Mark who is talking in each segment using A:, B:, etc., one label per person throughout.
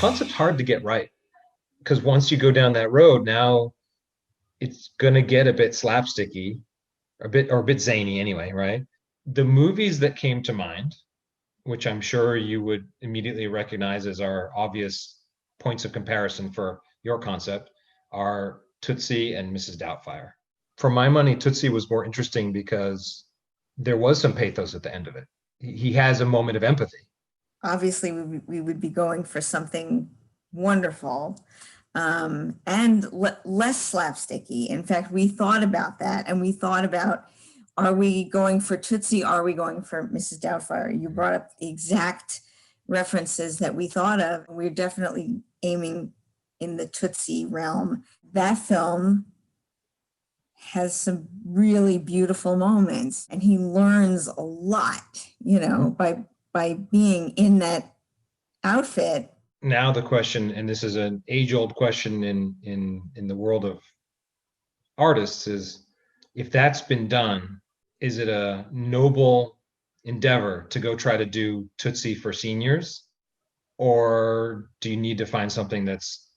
A: concept's hard to get right because once you go down that road, now it's gonna get a bit slapsticky, a bit zany anyway, right? The movies that came to mind, which I'm sure you would immediately recognize as our obvious points of comparison for your concept, are Tootsie and Mrs. Doubtfire. For my money, Tootsie was more interesting because there was some pathos at the end of it. He has a moment of empathy.
B: Obviously, we would be going for something wonderful and less slapsticky. In fact, we thought about that, and we thought about, are we going for Tootsie? Are we going for Mrs. Doubtfire? You brought up the exact references that we thought of. We're definitely aiming in the Tootsie realm. That film has some really beautiful moments, and he learns a lot, by being in that outfit.
A: Now the question, and this is an age-old question in the world of artists, is if that's been done, is it a noble endeavor to go try to do Tootsie for seniors, or do you need to find something that's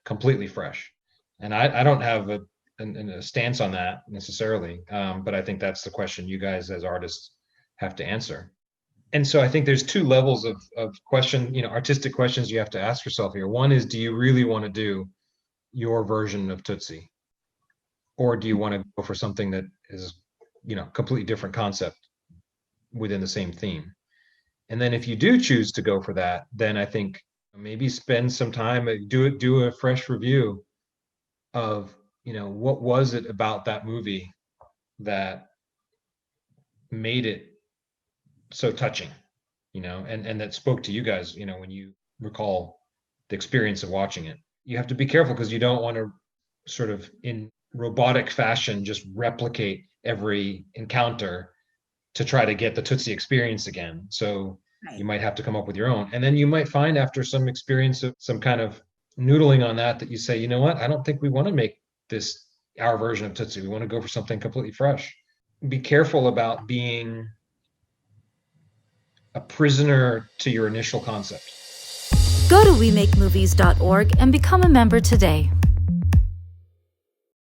A: completely fresh? And I don't have a stance on that necessarily, but I think that's the question you guys as artists have to answer. And so I think there's two levels of question, artistic questions you have to ask yourself here. One is, do you really want to do your version of Tootsie? Or do you want to go for something that is, completely different concept within the same theme? And then if you do choose to go for that, then I think maybe spend some time, do a fresh review of, what was it about that movie that made it so touching, and that spoke to you guys, when you recall the experience of watching it. You have to be careful because you don't want to sort of in robotic fashion just replicate every encounter to try to get the Tootsie experience again. So right. You might have to come up with your own. And then you might find after some experience of some kind of noodling on that you say, you know what, I don't think we want to make this our version of Tootsie. We want to go for something completely fresh. Be careful about being a prisoner to your initial concept.
C: Go to WeMakeMovies.org and become a member today.